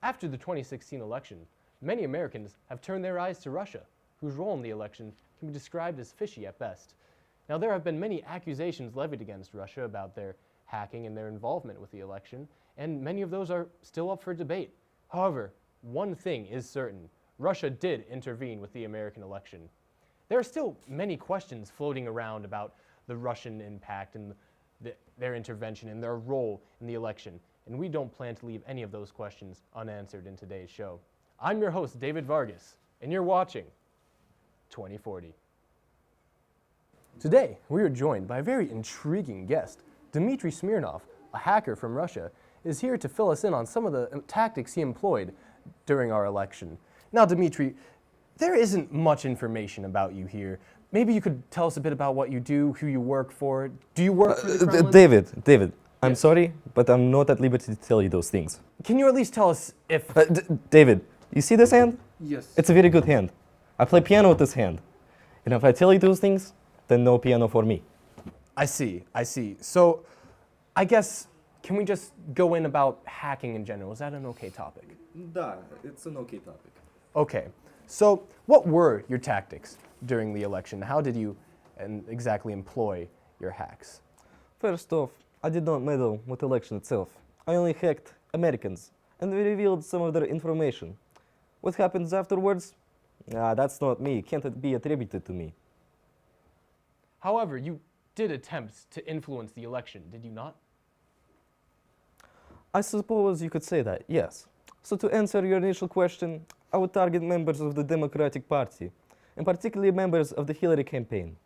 After the 2016 election, many Americans have turned their eyes to Russia, whose role in the election can be described as fishy at best. Now, there have been many accusations levied against Russia about their hacking and their involvement with the election, and many of those are still up for debate. However, one thing is certain: Russia did intervene with the American election. There are still many questions floating around about the Russian impact and their intervention and their role in the election, and we don't plan to leave any of those questions unanswered in today's show. I'm your host, David Vargas, and you're watching 2040. Today, we are joined by a very intriguing guest. Dmitry Smirnov, a hacker from Russia, is here to fill us in on some of the tactics he employed during our election. Now, Dmitry, there isn't much information about you here. Maybe you could tell us a bit about what you do, who you work for. Do you work for the Kremlin? David, I'm Yes. sorry, but I'm not at liberty to tell you those things. Can you at least tell us if... David, you see this hand? Yes. It's a very good hand. I play piano with this hand. And if I tell you those things, then no piano for me. I see. So, I guess, can we just go in about hacking in general? Is that an okay topic? Да, it's an okay topic. Okay. So, what were your tactics during the election? How did you exactly employ your hacks? First off, I did not meddle with the election itself. I only hacked Americans and revealed some of their information. What happens afterwards? That's not me. Can't be attributed to me. However, you did attempt to influence the election, did you not? I suppose you could say that, yes. So to answer your initial question, I would target members of the Democratic Party, and particularly members of the Hillary campaign.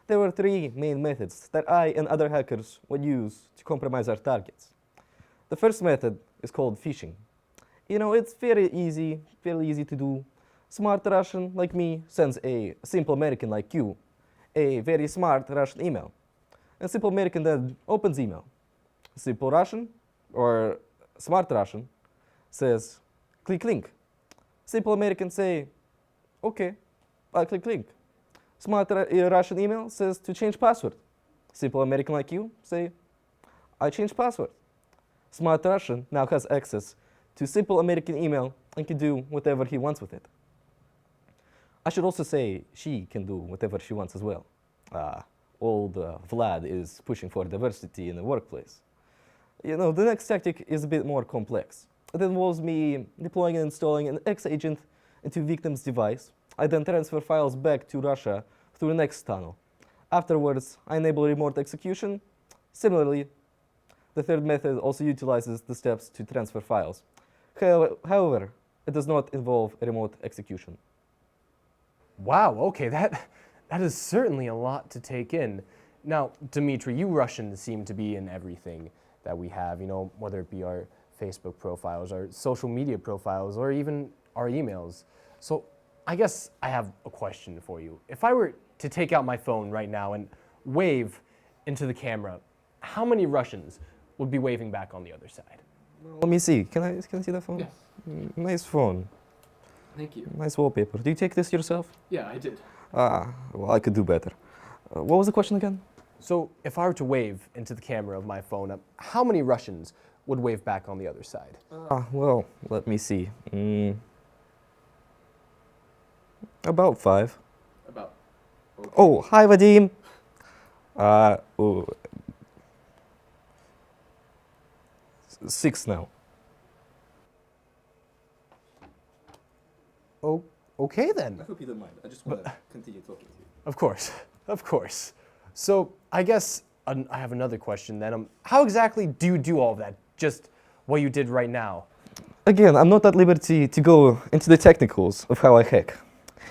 There were three main methods that I and other hackers would use to compromise our targets. The first method is called phishing. You know, it's fairly easy to do. Smart Russian like me sends a simple American like you a very smart Russian email. A simple American then opens email. Simple Russian or smart Russian says, click link. Simple American say, okay, I click link. Smart Russian email says to change password. Simple American like you say, I change password. Smart Russian now has access to simple American email and can do whatever he wants with it. I should also say she can do whatever she wants as well. Old Vlad is pushing for diversity in the workplace. You know, the next tactic is a bit more complex. It involves me deploying and installing an X agent into victim's device. I then transfer files back to Russia through the next tunnel. Afterwards, I enable remote execution. Similarly, the third method also utilizes the steps to transfer files. However, it does not involve remote execution. Wow, okay, that is certainly a lot to take in. Now, Dmitry, you Russians seem to be in everything that we have, you know, whether it be our Facebook profiles, our social media profiles, or even our emails. So I guess I have a question for you. If I were to take out my phone right now and wave into the camera, how many Russians would be waving back on the other side? Let me see. Can I see the phone? Yes. Nice phone. Thank you. Nice wallpaper. Do you take this yourself? Yeah, I did. Well, I could do better. What was the question again? So if I were to wave into the camera of my phone, how many Russians would wave back on the other side? Well, let me see. About 5. About. Okay. Oh, hi, Vadim. 6 now. Oh, okay then. I hope you don't mind. I just want to continue talking to you. Of course. So I guess I have another question then. How exactly do you do all of that? Just what you did right now? Again, I'm not at liberty to go into the technicals of how I hack.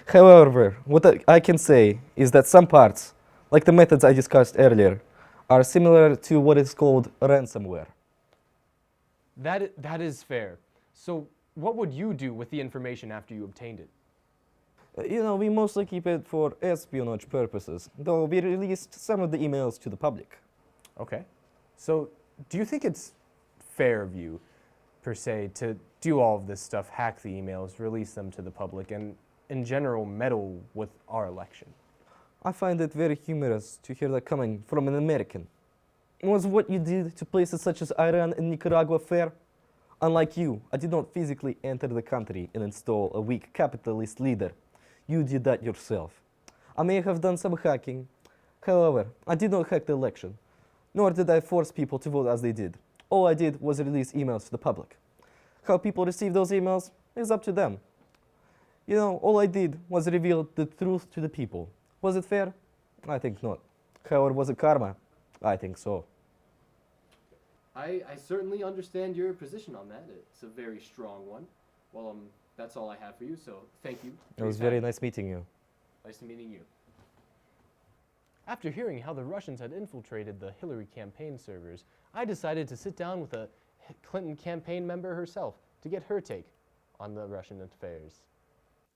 However, what I can say is that some parts, like the methods I discussed earlier, are similar to what is called ransomware. That is fair. So what would you do with the information after you obtained it? You know, we mostly keep it for espionage purposes, though we released some of the emails to the public. Okay. So do you think it's fair of you, per se, to do all of this stuff, hack the emails, release them to the public, and in general meddle with our election? I find it very humorous to hear that coming from an American. Was what you did to places such as Iran and Nicaragua fair? Unlike you, I did not physically enter the country and install a weak capitalist leader. You did that yourself. I may have done some hacking. However, I did not hack the election, nor did I force people to vote as they did. All I did was release emails to the public. How people receive those emails is up to them. You know, all I did was reveal the truth to the people. Was it fair? I think not. However, was it karma? I think so. I certainly understand your position on that. It's a very strong one. Well, that's all I have for you, so thank you. It was very nice meeting you. Nice meeting you. After hearing how the Russians had infiltrated the Hillary campaign servers, I decided to sit down with a Clinton campaign member herself to get her take on the Russian affairs.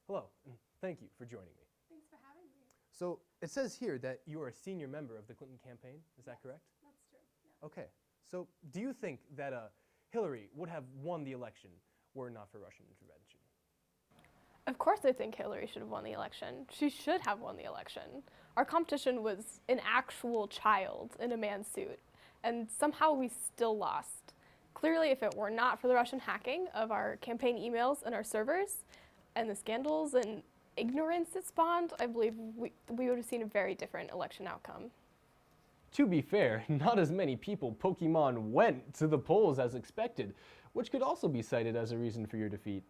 Hello, and thank you for joining me. Thanks for having me. So it says here that you are a senior member of the Clinton campaign. Is that correct? That's true. Yeah. Okay. So do you think that Hillary would have won the election were it not for Russian intervention? Of course, I think Hillary should have won the election. She should have won the election. Our competition was an actual child in a man's suit, and somehow we still lost. Clearly, if it were not for the Russian hacking of our campaign emails and our servers, and the scandals and ignorance it spawned, I believe we would have seen a very different election outcome. To be fair, not as many people Pokemon went to the polls as expected, which could also be cited as a reason for your defeat.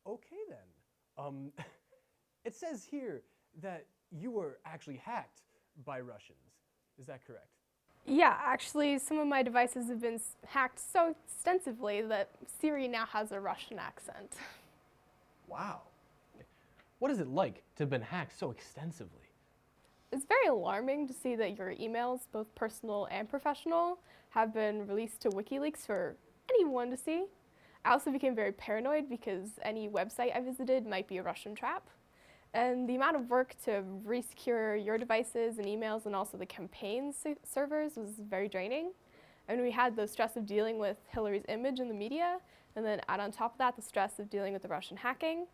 Okay then. It says here that you were actually hacked by Russians. Is that correct? Yeah, actually, some of my devices have been hacked so extensively that Siri now has a Russian accent. Wow. What is it like to have been hacked so extensively? It's very alarming to see that your emails, both personal and professional, have been released to WikiLeaks for anyone to see. I also became very paranoid because any website I visited might be a Russian trap. And the amount of work to resecure your devices and emails and also the campaign servers was very draining. And we had the stress of dealing with Hillary's image in the media, and then add on top of that the stress of dealing with the Russian hacking.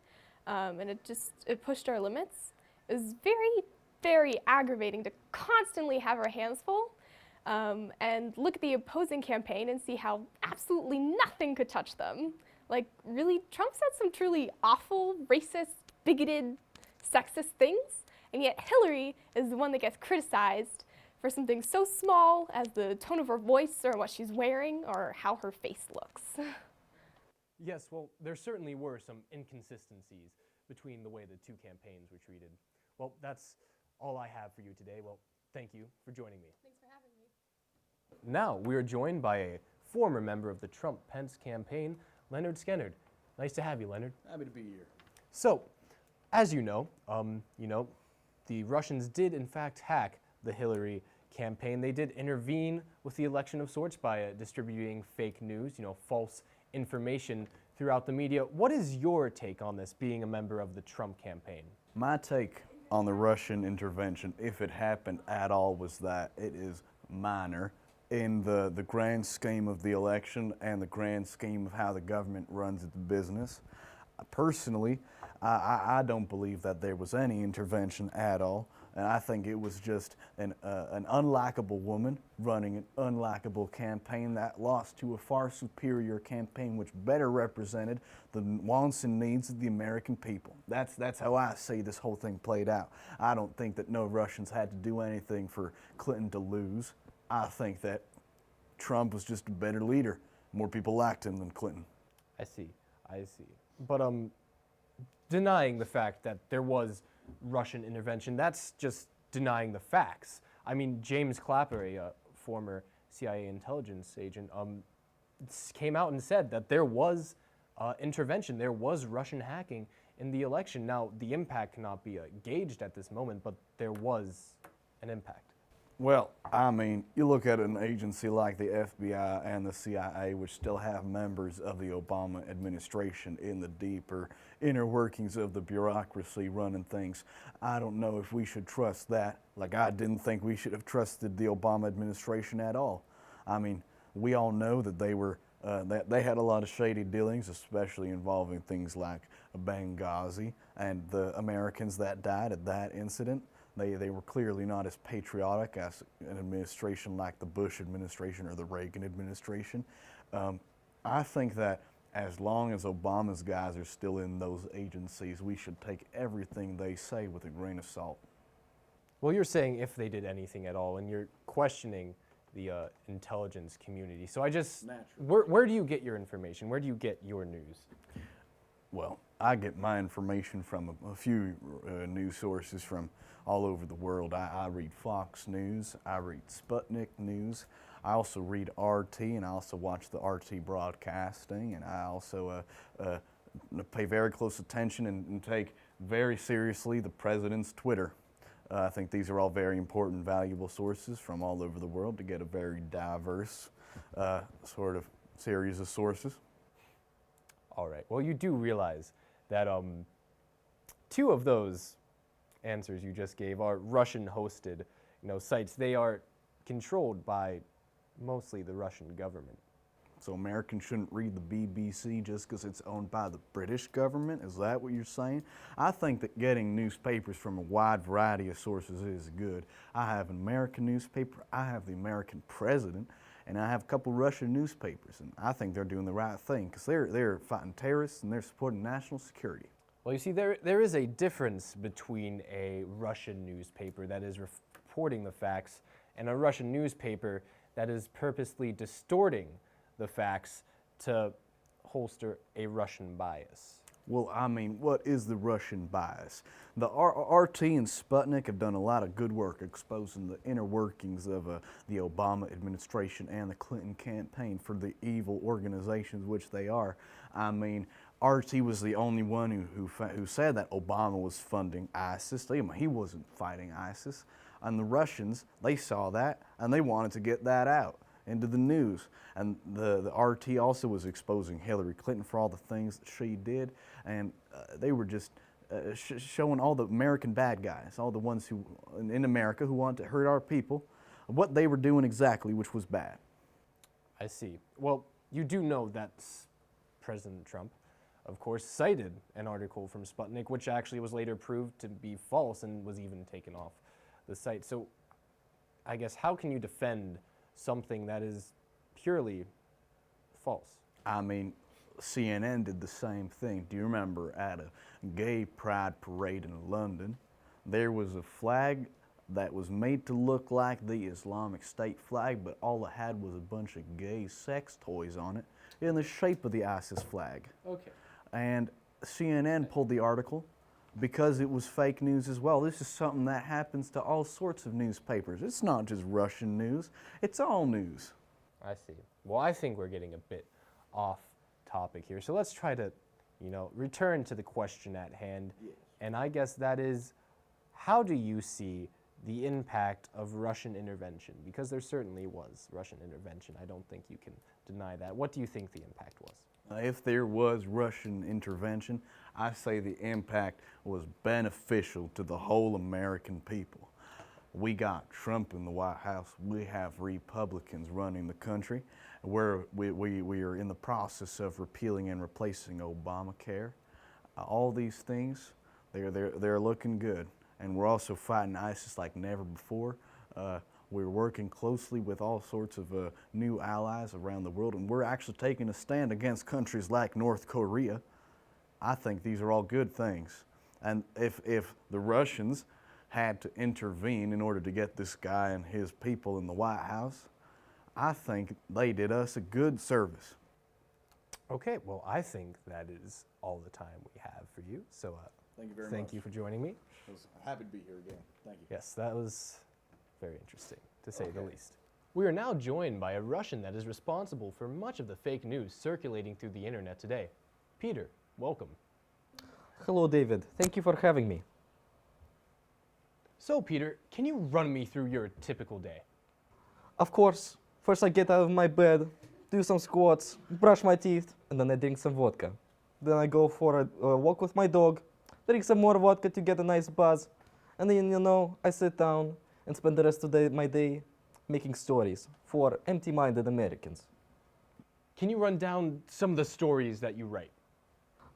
And it pushed our limits. It was very, very aggravating to constantly have our hands full. And look at the opposing campaign and see how absolutely nothing could touch them. Like, really, Trump said some truly awful, racist, bigoted, sexist things, and yet Hillary is the one that gets criticized for something so small as the tone of her voice or what she's wearing or how her face looks. Yes, well, there certainly were some inconsistencies between the way the two campaigns were treated. Well, that's all I have for you today. Well, thank you for joining me. Thanks for having me. Now, we are joined by a former member of the Trump-Pence campaign, Leonard Skennard. Nice to have you, Leonard. Happy to be here. So, as you know, the Russians did in fact hack the Hillary campaign. They did intervene with the election of sorts by distributing fake news, false information throughout the media. What is your take on this, being a member of the Trump campaign? My take on the Russian intervention, if it happened at all, was that it is minor in the grand scheme of the election and the grand scheme of how the government runs its business. Personally, I don't believe that there was any intervention at all, and I think it was just an unlikable woman running an unlikable campaign that lost to a far superior campaign which better represented the wants and needs of the American people. That's how I see this whole thing played out. I don't think that no Russians had to do anything for Clinton to lose. I think that Trump was just a better leader. More people liked him than Clinton. I see. But denying the fact that there was Russian intervention, that's just denying the facts. I mean, James Clapper, a former CIA intelligence agent, came out and said that there was intervention, there was Russian hacking in the election. Now, the impact cannot be gauged at this moment, but there was an impact. Well, I mean, you look at an agency like the FBI and the CIA, which still have members of the Obama administration in the deeper inner workings of the bureaucracy running things. I don't know if we should trust that. Like, I didn't think we should have trusted the Obama administration at all. I mean, we all know that that they had a lot of shady dealings, especially involving things like Benghazi and the Americans that died at that incident. They were clearly not as patriotic as an administration like the Bush administration or the Reagan administration. I think that as long as Obama's guys are still in those agencies, we should take everything they say with a grain of salt. Well, you're saying if they did anything at all, and you're questioning the intelligence community. So where do you get your information? Where do you get your news? Well, I get my information from a few news sources from all over the world. I read Fox News, I read Sputnik News, I also read RT, and I also watch the RT broadcasting, and I also pay very close attention and take very seriously the president's Twitter. I think these are all very important, valuable sources from all over the world to get a very diverse sort of series of sources. All right. Well, you do realize that two of those answers you just gave are Russian-hosted, sites. They are controlled by mostly the Russian government. So Americans shouldn't read the BBC just because it's owned by the British government? Is that what you're saying? I think that getting newspapers from a wide variety of sources is good. I have an American newspaper, I have the American president, and I have a couple Russian newspapers, and I think they're doing the right thing because they're fighting terrorists and they're supporting national security. Well, you see, there is a difference between a Russian newspaper that is reporting the facts and a Russian newspaper that is purposely distorting the facts to holster a Russian bias. Well, I mean, what is the Russian bias? The RT and Sputnik have done a lot of good work exposing the inner workings of the Obama administration and the Clinton campaign for the evil organizations which they are. I mean, RT was the only one who said that Obama was funding ISIS. He wasn't fighting ISIS. And the Russians, they saw that and they wanted to get that out into the news. And the RT also was exposing Hillary Clinton for all the things that she did. And they were just showing all the American bad guys, all the ones who in America who wanted to hurt our people, what they were doing exactly, which was bad. I see. Well, you do know that President Trump, of course, cited an article from Sputnik, which actually was later proved to be false and was even taken off the site. So I guess how can you defend something that is purely false? I mean, CNN did the same thing. Do you remember at a gay pride parade in London, there was a flag that was made to look like the Islamic State flag, but all it had was a bunch of gay sex toys on it in the shape of the ISIS flag. Okay. And CNN pulled the article because it was fake news as well. This is something that happens to all sorts of newspapers. It's not just Russian news, it's all news. I see. Well, I think we're getting a bit off topic here. So let's try to, return to the question at hand. Yes. And I guess that is, how do you see the impact of Russian intervention? Because there certainly was Russian intervention. I don't think you can deny that. What do you think the impact was? If there was Russian intervention, I say the impact was beneficial to the whole American people. We got Trump in the White House. We have Republicans running the country. We are in the process of repealing and replacing Obamacare. All these things, they're looking good. And we're also fighting ISIS like never before. We're working closely with all sorts of new allies around the world, and we're actually taking a stand against countries like North Korea. I think these are all good things. And if the Russians had to intervene in order to get this guy and his people in the White House, I think they did us a good service. Okay, well, I think that is all the time we have for you. So Thank you very much. thank you for joining me. I was happy to be here again. Thank you. Yes, that was very interesting, to say the least. We are now joined by a Russian that is responsible for much of the fake news circulating through the internet today. Peter, welcome. Hello, David. Thank you for having me. So, Peter, can you run me through your typical day? Of course, first I get out of my bed, do some squats, brush my teeth, and then I drink some vodka. Then I go for a walk with my dog, drink some more vodka to get a nice buzz, and then, I sit down and spend the rest of my day making stories for empty-minded Americans. Can you run down some of the stories that you write?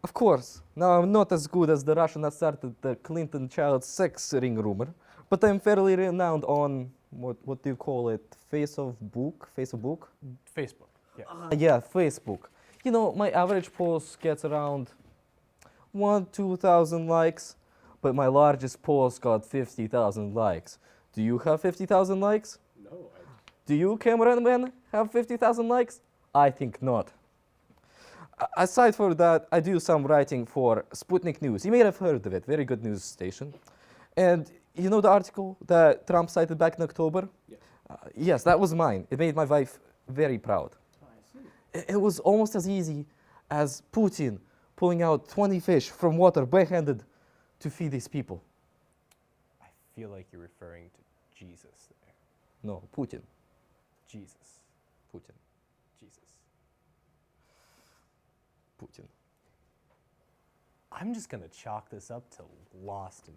Of course, now I'm not as good as the Russian that started the Clinton child sex ring rumor, but I'm fairly renowned on, what do you call it, Facebook? Facebook, yeah. Yeah, Facebook. My average post gets around 2,000 likes, but my largest post got 50,000 likes. Do you have 50,000 likes? No, Do you, Cameron Man, have 50,000 likes? I think not. Aside from that, I do some writing for Sputnik News. You may have heard of it, very good news station. And you know the article that Trump cited back in October? Yes. Yes, that was mine. It made my wife very proud. I see. It was almost as easy as Putin pulling out 20 fish from water barehanded to feed these people. I feel like you're referring to Jesus there. No, Putin. Jesus. Putin. Jesus. Putin. I'm just going to chalk this up to lost in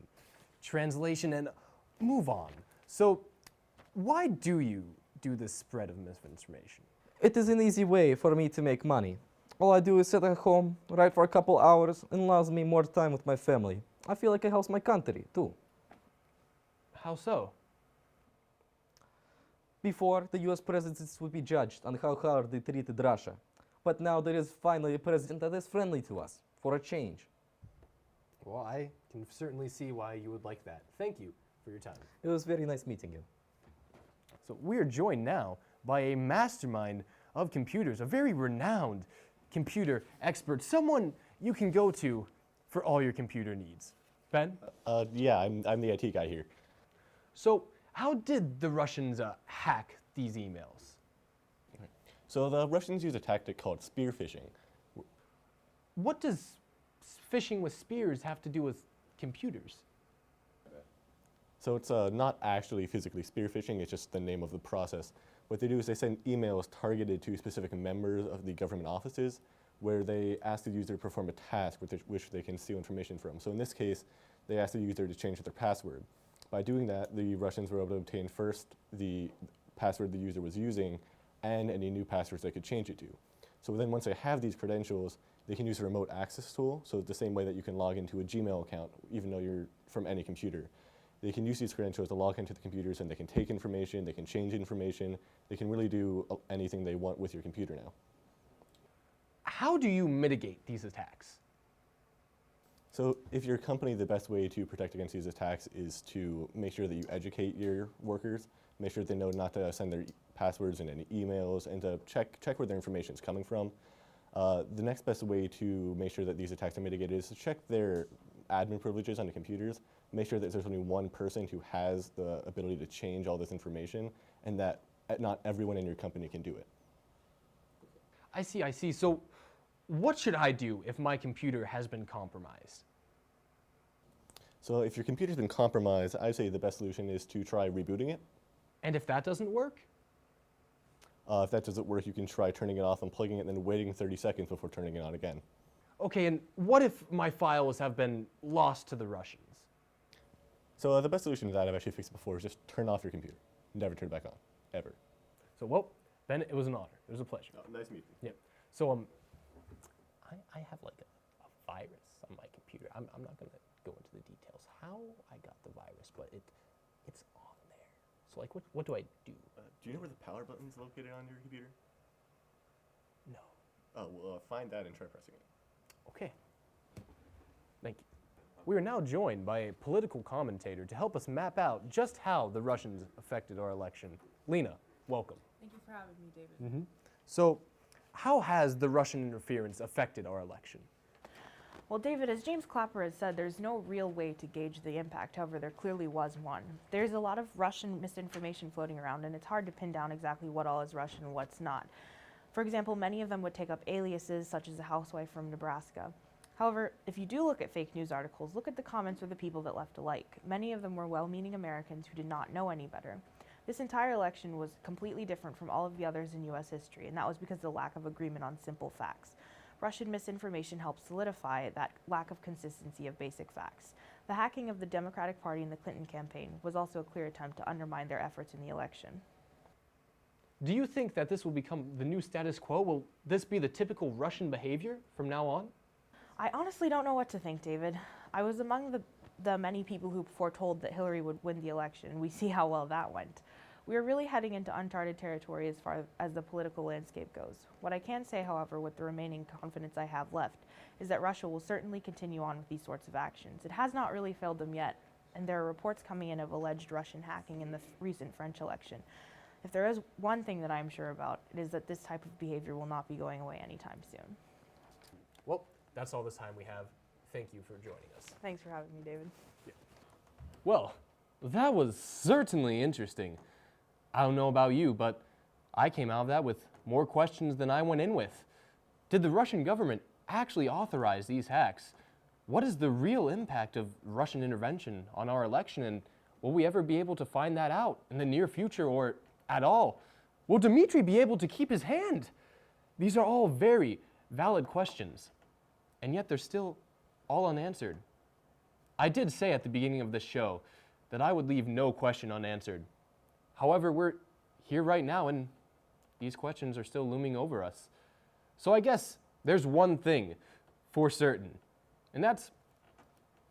translation and move on. So, why do you do this spread of misinformation? It is an easy way for me to make money. All I do is sit at home, write for a couple hours, and allows me more time with my family. I feel like it helps my country, too. How so? Before, the US presidents would be judged on how hard they treated Russia. But now there is finally a president that is friendly to us, for a change. Well, I can certainly see why you would like that. Thank you for your time. It was very nice meeting you. So we are joined now by a mastermind of computers, a very renowned computer expert, someone you can go to for all your computer needs. Ben? Yeah, I'm the IT guy here. So how did the Russians hack these emails? So the Russians use a tactic called spear phishing. What does phishing with spears have to do with computers? So it's not actually physically spear phishing, it's just the name of the process. What they do is they send emails targeted to specific members of the government offices where they ask the user to perform a task which they can steal information from. So in this case, they ask the user to change their password. By doing that, the Russians were able to obtain first the password the user was using and any new passwords they could change it to. So then once they have these credentials, they can use a remote access tool, so the same way that you can log into a Gmail account even though you're from any computer. They can use these credentials to log into the computers and they can take information, they can change information, they can really do anything they want with your computer now. How do you mitigate these attacks? So if you're a company, the best way to protect against these attacks is to make sure that you educate your workers, make sure that they know not to send their passwords in any emails, and to check where their information is coming from. The next best way to make sure that these attacks are mitigated is to check their admin privileges on the computers, make sure that there's only one person who has the ability to change all this information, and that not everyone in your company can do it. I see. So what should I do if my computer has been compromised? So if your computer's been compromised, I'd say the best solution is to try rebooting it. And if that doesn't work? If that doesn't work, you can try turning it off, unplugging it, and then waiting 30 seconds before turning it on again. Okay, and what if my files have been lost to the Russians? So the best solution to that, I've actually fixed it before, is just turn off your computer. Never turn it back on, ever. So, well, Ben, it was an honor. It was a pleasure. Oh, nice meeting you. Yep. So, I have like a virus on my computer. I'm not going to go into the details how I got the virus, but it's on there. So, like, what do I do? Do you know where the power button's located on your computer? No. Oh, well, find that and try pressing it. Okay. Thank you. We are now joined by a political commentator to help us map out just how the Russians affected our election. Lena, welcome. Thank you for having me, David. So, how has the Russian interference affected our election? Well, David, as James Clapper has said, there's no real way to gauge the impact. However, there clearly was one. There's a lot of Russian misinformation floating around, and it's hard to pin down exactly what all is Russian and what's not. For example, many of them would take up aliases, such as a housewife from Nebraska. However, if you do look at fake news articles, look at the comments or the people that left a like. Many of them were well-meaning Americans who did not know any better. This entire election was completely different from all of the others in U.S. history, and that was because of the lack of agreement on simple facts. Russian misinformation helped solidify that lack of consistency of basic facts. The hacking of the Democratic Party in the Clinton campaign was also a clear attempt to undermine their efforts in the election. Do you think that this will become the new status quo? Will this be the typical Russian behavior from now on? I honestly don't know what to think, David. I was among the many people who foretold that Hillary would win the election. We see how well that went. We are really heading into uncharted territory as far as the political landscape goes. What I can say, however, with the remaining confidence I have left, is that Russia will certainly continue on with these sorts of actions. It has not really failed them yet, and there are reports coming in of alleged Russian hacking in the recent French election. If there is one thing that I am sure about, it is that this type of behavior will not be going away anytime soon. Well, that's all the time we have. Thank you for joining us. Thanks for having me, David. Well, that was certainly interesting. I don't know about you, but I came out of that with more questions than I went in with. Did the Russian government actually authorize these hacks? What is the real impact of Russian intervention on our election, and will we ever be able to find that out in the near future or at all? Will Dmitry be able to keep his hand? These are all very valid questions, and yet they're still all unanswered. I did say at the beginning of this show that I would leave no question unanswered. However, we're here right now, and these questions are still looming over us. So I guess there's one thing for certain, and that's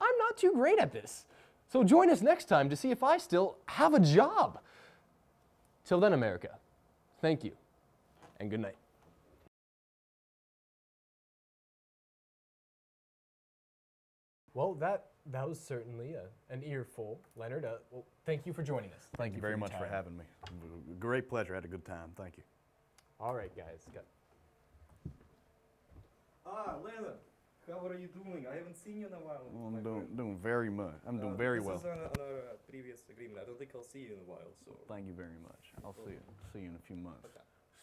I'm not too great at this. So join us next time to see if I still have a job. Till then, America, thank you, and good night. Well, that was certainly an earful, Leonard. Well, thank you for joining us. Thank you very much for having me. Great pleasure. I had a good time. Thank you. All right, guys. Leonard, how are you doing? I haven't seen you in a while. Well, I'm doing very much. I'm doing very well. This is on our previous agreement. I don't think I'll see you in a while, so. Thank you very much. I'll see you in a few months.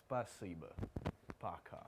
Spasiba. Пока.